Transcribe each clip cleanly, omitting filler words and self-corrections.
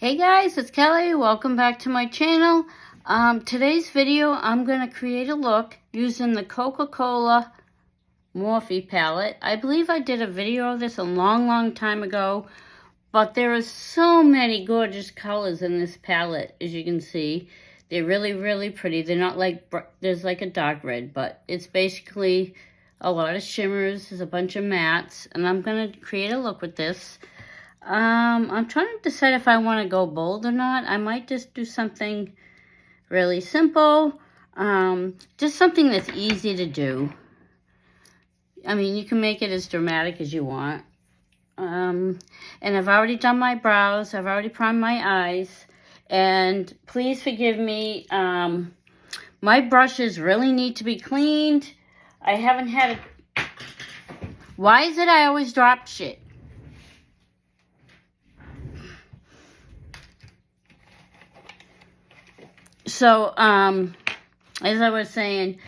Hey guys, it's Kelly. Welcome back to my channel. Today's video, I'm going to create a look using the Coca-Cola Morphe palette. I believe I did a video of this a long time ago, but there are so many gorgeous colors in this palette, as you can see. They're really pretty. They're not like, there's like a dark red, but it's basically a lot of shimmers. There's a bunch of mattes, and I'm going to create a look with this. I'm trying to decide if I want to go bold or not. I might just do something really simple. Just something that's easy to do. I mean, you can make it as dramatic as you want. And I've already done my brows. I've already primed my eyes. And please forgive me. My brushes really need to be cleaned. I haven't had it. Why is it I always drop shit? So, as I was saying,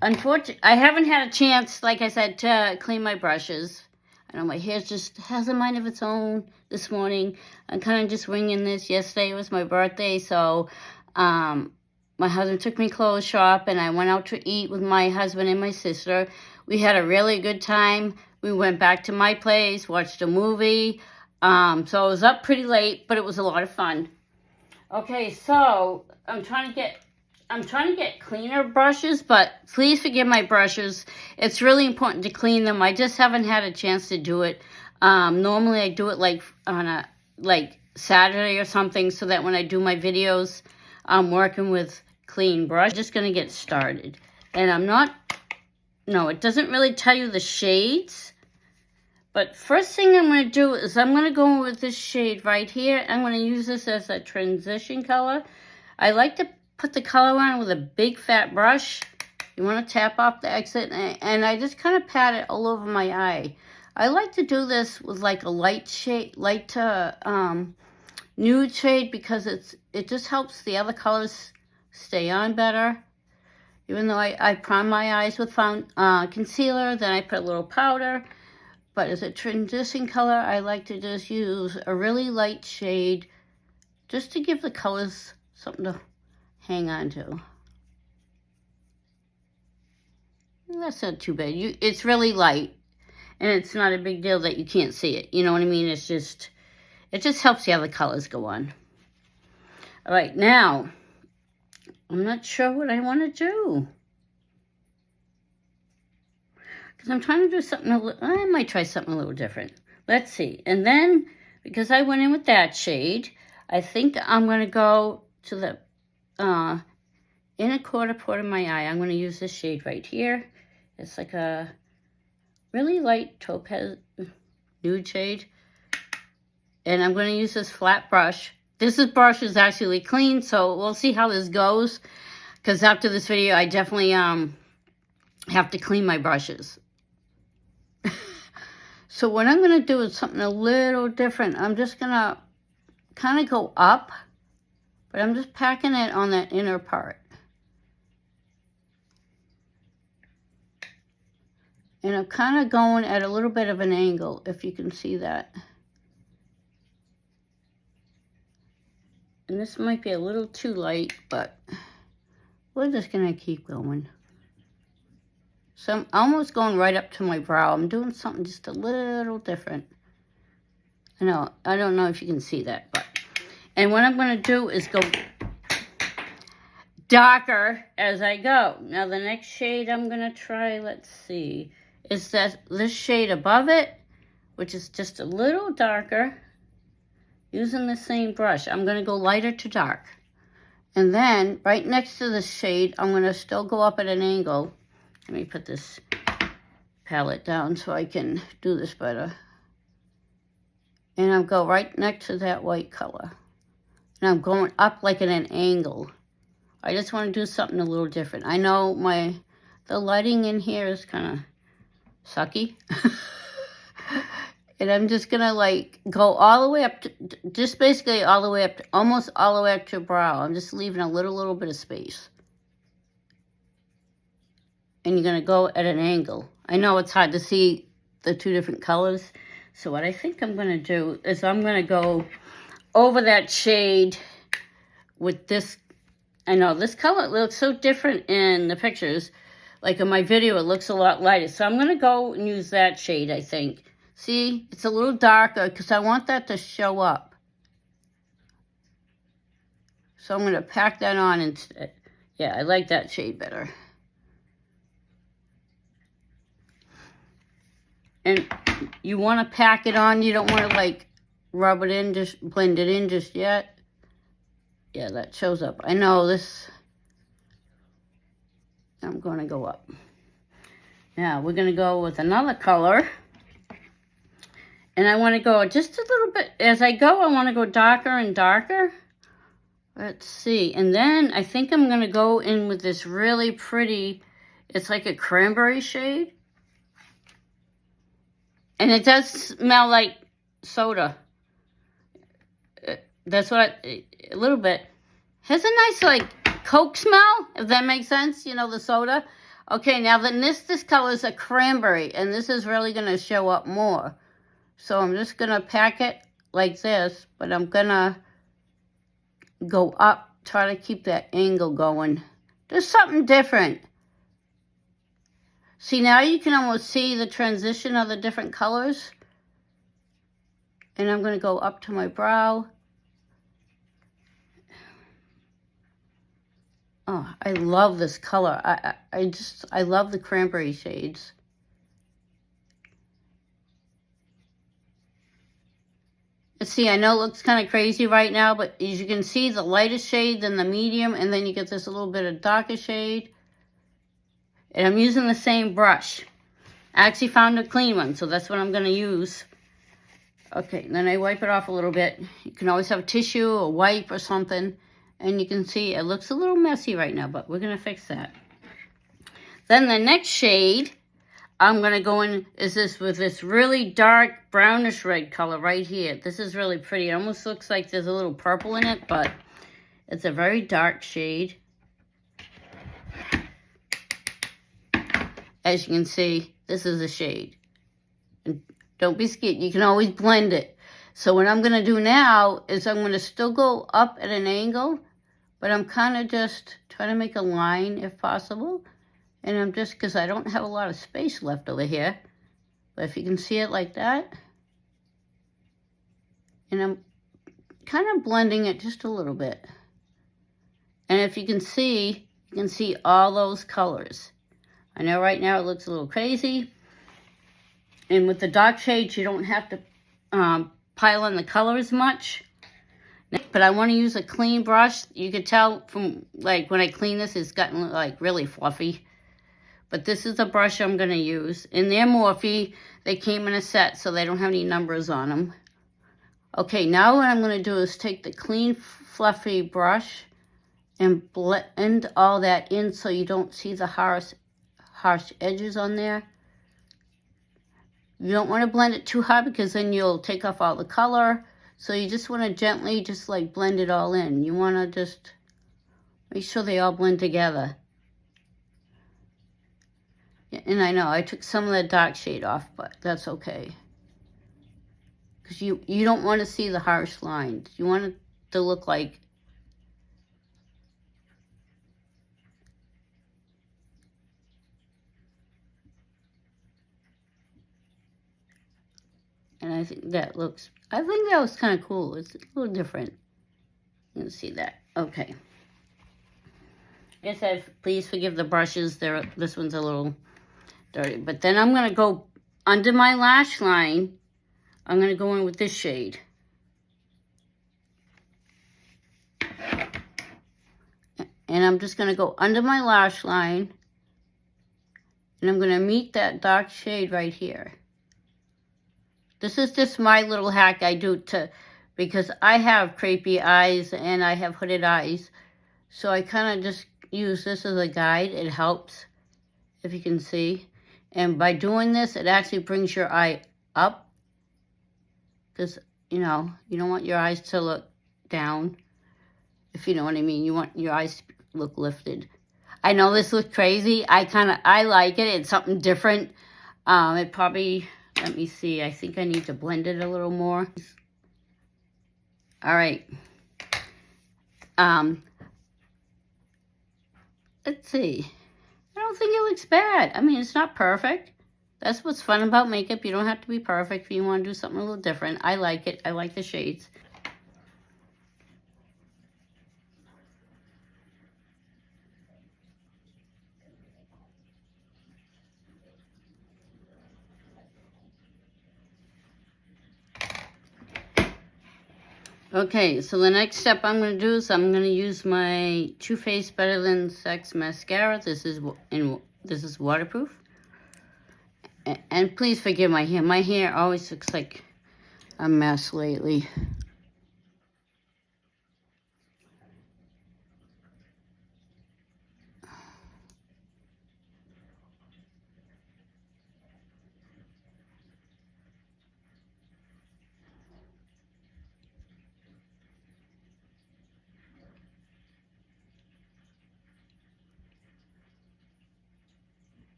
unfortunately, I haven't had a chance, like I said, to clean my brushes. I know my hair just has a mind of its own this morning. I'm kind of just winging this. Yesterday was my birthday, so my husband took me clothes shop, and I went out to eat with my husband and my sister. We had a really good time. We went back to my place, watched a movie. So I was up pretty late, but it was a lot of fun. Okay, so I'm trying to get cleaner brushes, but please forgive my brushes. It's really important to clean them. I just haven't had a chance to do it. Normally I do it like on a Saturday or something, so that when I do my videos, I'm working with clean brush. I'm just gonna get started. And it doesn't really tell you the shades. But first thing I'm going to do is I'm going to go with this shade right here. I'm going to use this as a transition color. I like to put the color on with a big fat brush. You want to tap off the exit, and I just kind of pat it all over my eye. I like to do this with like a light shade, nude shade, because it just helps the other colors stay on better. Even though I prime my eyes with concealer, then I put a little powder. But as a transition color, I like to just use a really light shade just to give the colors something to hang on to. That's not too bad. It's really light, and it's not a big deal that you can't see it. You know what I mean? It just helps the other colors go on. All right, now, I'm not sure what I want to do. I'm trying to do something I might try something a little different. Let's see. And then, because I went in with that shade, I think I'm going to go to the inner quarter part of my eye. I'm going to use this shade right here. It's like a really light topaz nude shade. And I'm going to use this flat brush. This brush is actually clean, so we'll see how this goes. Because after this video, I definitely have to clean my brushes. So what I'm going to do is something a little different. I'm just going to kind of go up, but I'm just packing it on that inner part. And I'm kind of going at a little bit of an angle, if you can see that. And this might be a little too light, but we're just going to keep going. So I'm almost going right up to my brow. I'm doing something just a little different. I don't know if you can see that, but. And what I'm going to do is go darker as I go. Now the next shade I'm going to try, let's see, is this shade above it, which is just a little darker, using the same brush. I'm going to go lighter to dark. And then right next to the shade, I'm going to still go up at an angle. Let me put this palette down so I can do this better. And I'll go right next to that white color. And I'm going up like at an angle. I just want to do something a little different. I know the lighting in here is kind of sucky. And I'm just going to go all the way up to, just basically all the way up to, almost all the way up to brow. I'm just leaving a little bit of space. And you're going to go at an angle. I know it's hard to see the two different colors. So what I think I'm going to do is I'm going to go over that shade with this. I know this color looks so different in the pictures. Like in my video, it looks a lot lighter. So I'm going to go and use that shade, I think. See, it's a little darker because I want that to show up. So I'm going to pack that on instead. Yeah, I like that shade better. And you want to pack it on. You don't want to like rub it in, just blend it in just yet. Yeah, that shows up. I know this. I'm going to go up. Now, we're going to go with another color. And I want to go just a little bit. As I go, I want to go darker and darker. Let's see. And then I think I'm going to go in with this really pretty, it's like a cranberry shade. And it does smell like soda. That's what a little bit. Has a nice like Coke smell, if that makes sense, you know, the soda. Okay, now then this color is a cranberry, and this is really going to show up more. So I'm just going to pack it like this, but I'm going to go up, try to keep that angle going. There's something different. See, now you can almost see the transition of the different colors. And I'm going to go up to my brow. Oh, I love this color. I love the cranberry shades. Let's see, I know it looks kind of crazy right now, but as you can see, the lightest shade, then the medium, and then you get this a little bit of darker shade. And I'm using the same brush. I actually found a clean one, so that's what I'm going to use. Okay, then I wipe it off a little bit. You can always have a tissue, a wipe, or something. And you can see it looks a little messy right now, but we're going to fix that. Then the next shade I'm going to go in is this with this really dark brownish red color right here. This is really pretty. It almost looks like there's a little purple in it, but it's a very dark shade. As you can see, this is a shade. And don't be scared. You can always blend it. So what I'm going to do now is I'm going to still go up at an angle, but I'm kind of just trying to make a line if possible. And I'm just, because I don't have a lot of space left over here. But if you can see it like that. And I'm kind of blending it just a little bit. And if you can see all those colors. I know right now it looks a little crazy. And with the dark shades, you don't have to pile on the color as much. But I want to use a clean brush. You can tell from, like, when I clean this, it's gotten, like, really fluffy. But this is the brush I'm going to use. And they're Morphe. They came in a set, so they don't have any numbers on them. Okay, now what I'm going to do is take the clean, fluffy brush and blend all that in so you don't see the harsh edges on there. You don't want to blend it too hard because then you'll take off all the color. So you just want to gently just like blend it all in. You want to just make sure they all blend together. And I know I took some of the dark shade off, but that's okay. Because you don't want to see the harsh lines. You want it to look like and I think that was kind of cool. It's a little different. You can see that. Okay. Like I said, please forgive the brushes. This one's a little dirty. But then I'm going to go under my lash line. I'm going to go in with this shade. And I'm just going to go under my lash line. And I'm going to meet that dark shade right here. This is just my little hack I do because I have crepey eyes and I have hooded eyes. So I kind of just use this as a guide. It helps, if you can see. And by doing this, it actually brings your eye up. Because, you know, you don't want your eyes to look down. If you know what I mean. You want your eyes to look lifted. I know this looks crazy. I like it. It's something different. It probably... Let me see. I think I need to blend it a little more. All right. Let's see. I don't think it looks bad. I mean, it's not perfect. That's what's fun about makeup. You don't have to be perfect if you want to do something a little different. I like it. I like the shades. Okay, so the next step I'm going to do is I'm going to use my Too Faced Better Than Sex mascara. This is waterproof. And please forgive my hair. My hair always looks like a mess lately.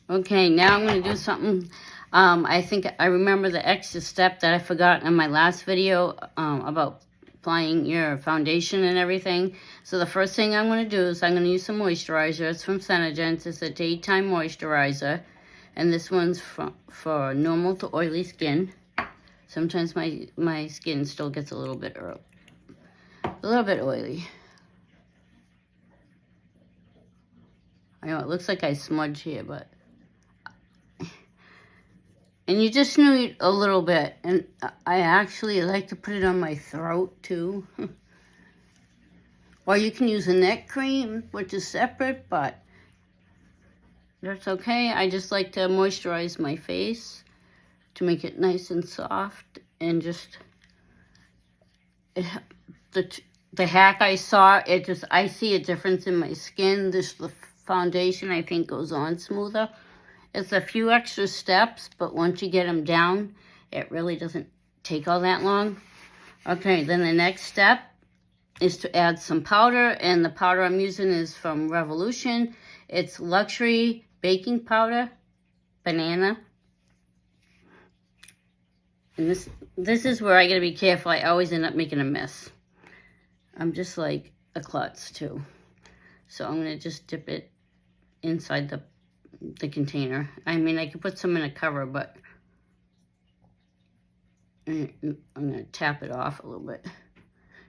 Okay, now I'm going to do something. I think I remember the extra step that I forgot in my last video about applying your foundation and everything. So the first thing I'm going to do is I'm going to use some moisturizer. It's from Senegence. It's a daytime moisturizer. And this one's for normal to oily skin. Sometimes my skin still gets a little bit oily. I know it looks like I smudge here, but... And you just need a little bit. And I actually like to put it on my throat, too. Or you can use a neck cream, which is separate, but that's okay. I just like to moisturize my face to make it nice and soft. And just... the hack I saw, I see a difference in my skin. The foundation, I think, goes on smoother. It's a few extra steps, but once you get them down, it really doesn't take all that long. Okay, then the next step is to add some powder, and the powder I'm using is from Revolution. It's Luxury Baking Powder, Banana. And this is where I gotta be careful. I always end up making a mess. I'm just like a klutz, too. So I'm gonna just dip it inside the container. I mean, I could put some in a cover, but I'm going to tap it off a little bit.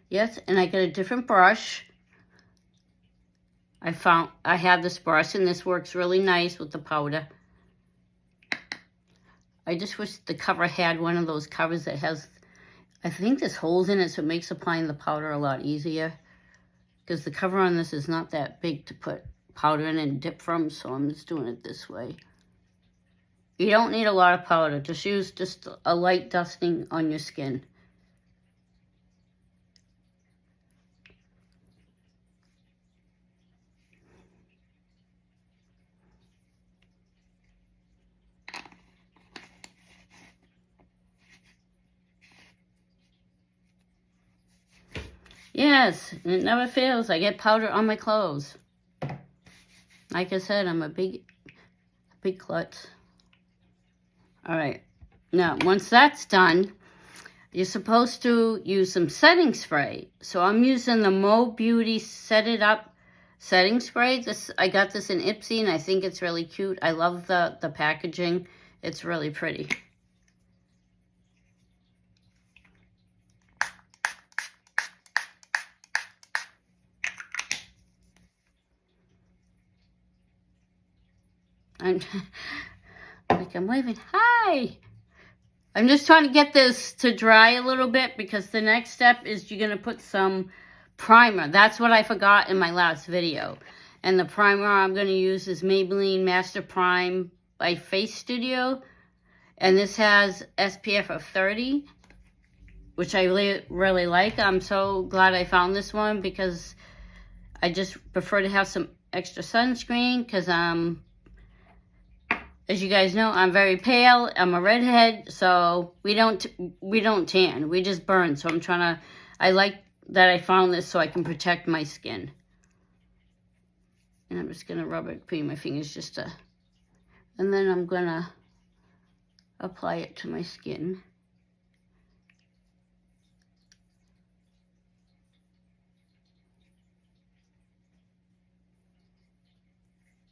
Yes, and I got a different brush. I have this brush, and this works really nice with the powder. I just wish the cover had one of those covers that has, I think there's holes in it, so it makes applying the powder a lot easier. Because the cover on this is not that big to put powder in and dip from, so I'm just doing it this way. You don't need a lot of powder. Just use just a light dusting on your skin. Yes, it never fails. I get powder on my clothes. Like I said, I'm a big klutz. All right. Now, once that's done, you're supposed to use some setting spray. So I'm using the Mo Beauty Set It Up setting spray. I got this in Ipsy, and I think it's really cute. I love the packaging. It's really pretty. I'm waving. Hi! I'm just trying to get this to dry a little bit because the next step is you're going to put some primer. That's what I forgot in my last video. And the primer I'm going to use is Maybelline Master Prime by Face Studio. And this has SPF of 30, which I really like. I'm so glad I found this one because I just prefer to have some extra sunscreen because as you guys know, I'm very pale. I'm a redhead, so we don't tan. We just burn. So I'm trying to I like that I found this so I can protect my skin. And I'm just going to rub it between my fingers just to, and then I'm going to apply it to my skin.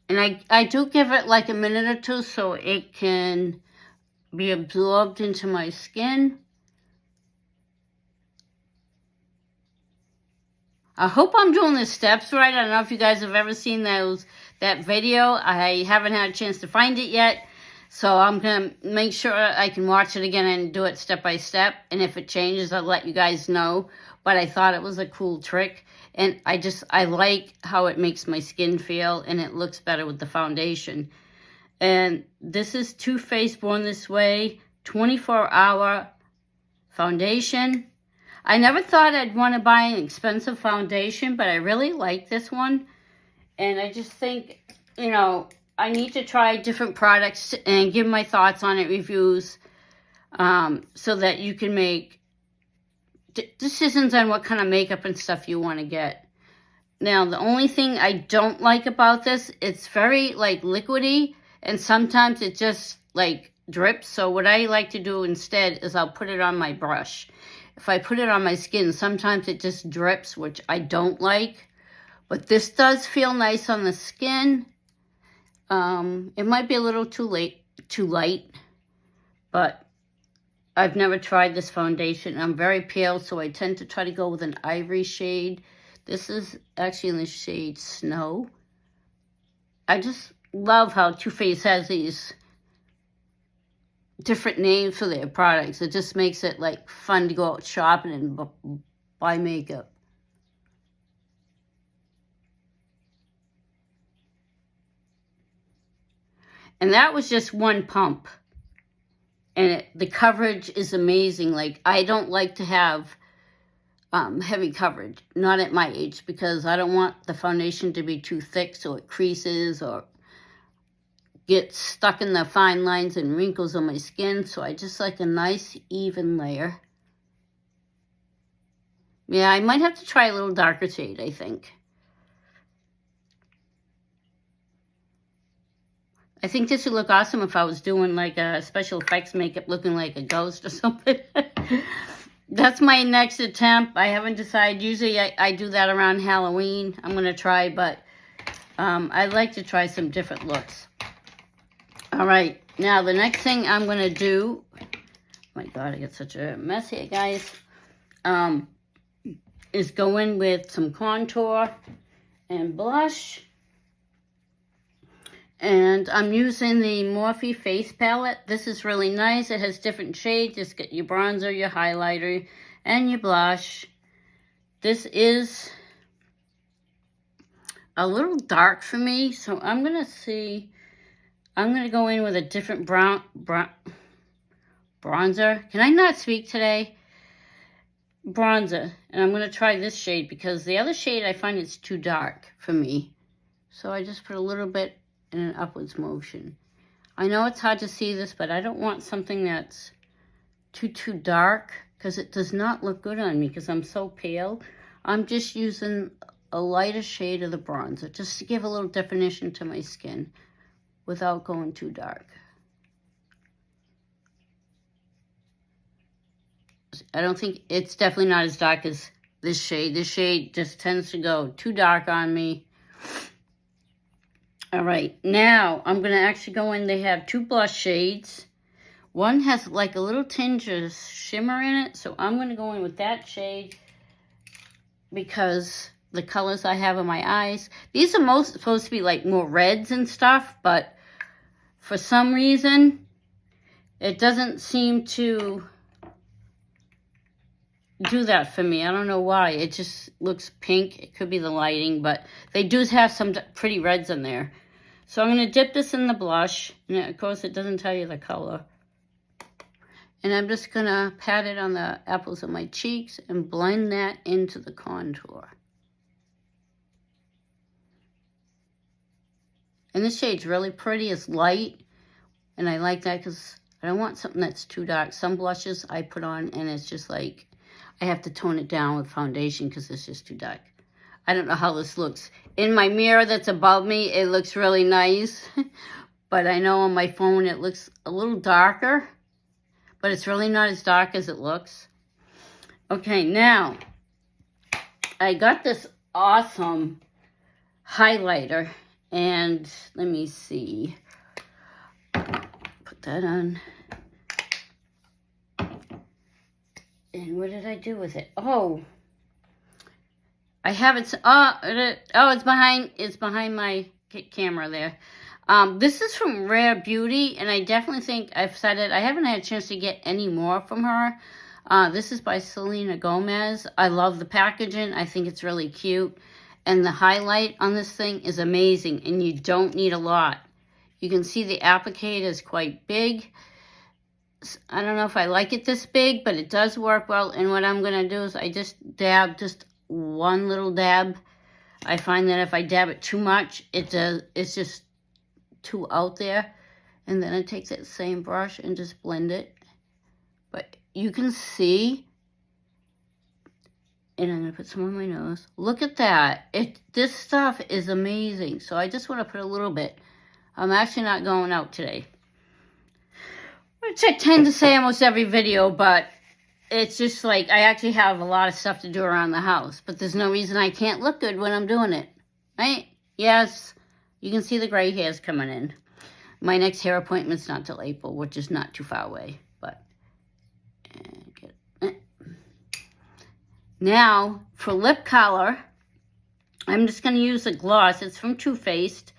And I do give it like a minute or two so it can be absorbed into my skin. I hope I'm doing the steps right. I don't know if you guys have ever seen that video. I haven't had a chance to find it yet. So I'm going to make sure I can watch it again and do it step by step. And if it changes, I'll let you guys know. But I thought it was a cool trick. And I like how it makes my skin feel. And it looks better with the foundation. And this is Too Faced Born This Way 24-hour foundation. I never thought I'd want to buy an expensive foundation, but I really like this one. And I just think, you know, I need to try different products and give my thoughts on it, reviews, so that you can make decisions on what kind of makeup and stuff you want to get. Now, the only thing I don't like about this, it's very, like, liquidy, and sometimes it just, like, drips. So what I like to do instead is I'll put it on my brush. If I put it on my skin, sometimes it just drips, which I don't like. But this does feel nice on the skin. It might be a little too light, but I've never tried this foundation. I'm very pale, so I tend to try to go with an ivory shade. This is actually in the shade Snow. I just love how Too Faced has these different names for their products. It just makes it like fun to go out shopping and buy makeup. And that was just one pump. And the coverage is amazing. Like, I don't like to have heavy coverage, not at my age, because I don't want the foundation to be too thick so it creases or gets stuck in the fine lines and wrinkles on my skin. So I just like a nice even layer. Yeah, I might have to try a little darker shade, I think. I think this would look awesome if I was doing like a special effects makeup looking like a ghost or something. That's my next attempt. I haven't decided. Usually I do that around Halloween. I'm going to try, but I'd like to try some different looks. All right, now the next thing I'm going to do, oh my God, I get such a mess here, guys, is go in with some contour and blush. And I'm using the Morphe Face Palette. This is really nice. It has different shades. Just get your bronzer, your highlighter, and your blush. This is a little dark for me, so I'm going to see. I'm going to go in with a different bronzer. Can I not speak today? Bronzer. And I'm going to try this shade because the other shade I find it's too dark for me. So I just put a little bit in an upwards motion. I know it's hard to see this, but I don't want something that's too dark because it does not look good on me because I'm so pale. I'm just using a lighter shade of the bronzer just to give a little definition to my skin without going too dark. I don't think it's definitely not as dark as this shade. This shade just tends to go too dark on me. All right, now I'm going to actually go in. They have two blush shades. One has like a little tinge of shimmer in it, so I'm going to go in with that shade because the colors I have in my eyes. These are supposed to be like more reds and stuff, but for some reason, it doesn't seem to do that for me. I don't know why. It just looks pink. It could be the lighting, but they do have some pretty reds in there. So I'm going to dip this in the blush. And of course, it doesn't tell you the color. And I'm just going to pat it on the apples of my cheeks and blend that into the contour. And this shade's really pretty. It's light. And I like that because I don't want something that's too dark. Some blushes I put on and it's just like, I have to tone it down with foundation because it's just too dark. I don't know how this looks. In my mirror that's above me, it looks really nice. But I know on my phone it looks a little darker. But it's really not as dark as it looks. Okay, now, I got this awesome highlighter. And let me see. Put that on. And what did I do with it? Oh, I have it. It's behind my camera there. This is from Rare Beauty, and I definitely think I've said it. I haven't had a chance to get any more from her. This is by Selena Gomez. I love the packaging. I think it's really cute. And the highlight on this thing is amazing, and you don't need a lot. You can see the applicator is quite big. I don't know if I like it this big, but it does work well. And what I'm going to do is I just dab just one little dab. I find that if I dab it too much, it's just too out there. And then I take that same brush and just blend it. But you can see, and I'm going to put some on my nose. Look at that. This stuff is amazing. So I just want to put a little bit. I'm actually not going out today, which I tend to say almost every video, but it's just like I actually have a lot of stuff to do around the house. But there's no reason I can't look good when I'm doing it, right? Yes, you can see the gray hairs coming in. My next hair appointment's not till April, which is not too far away. But now, for lip color, I'm just going to use a gloss. It's from Too Faced.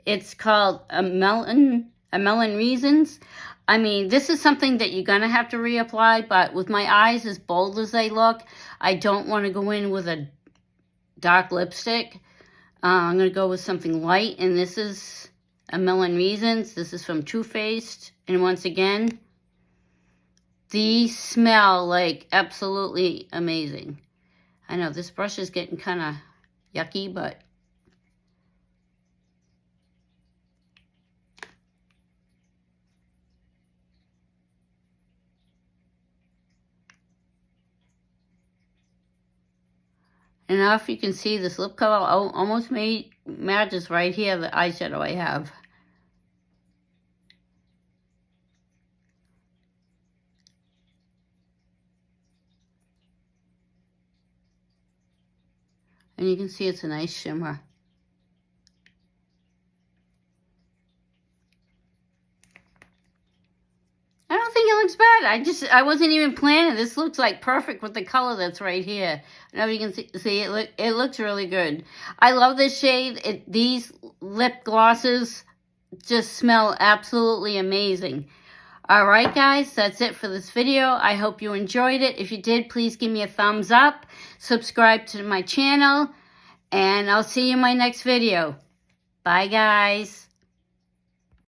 It's called A Million Reasons. I mean, this is something that you're going to have to reapply, but with my eyes as bold as they look, I don't want to go in with a dark lipstick. I'm going to go with something light, and this is A Million Reasons. This is from Too Faced, and once again, these smell like absolutely amazing. I know this brush is getting kind of yucky, but and now if you can see, this lip color almost matches right here the eyeshadow I have. And you can see it's a nice shimmer. I don't think it looks bad. I wasn't even planning. This looks like perfect with the color that's right here. I know you can see it looks really good. I love this shade. These lip glosses just smell absolutely amazing. All right, guys, that's it for this video. I hope you enjoyed it. If you did, please give me a thumbs up. Subscribe to my channel. And I'll see you in my next video. Bye, guys.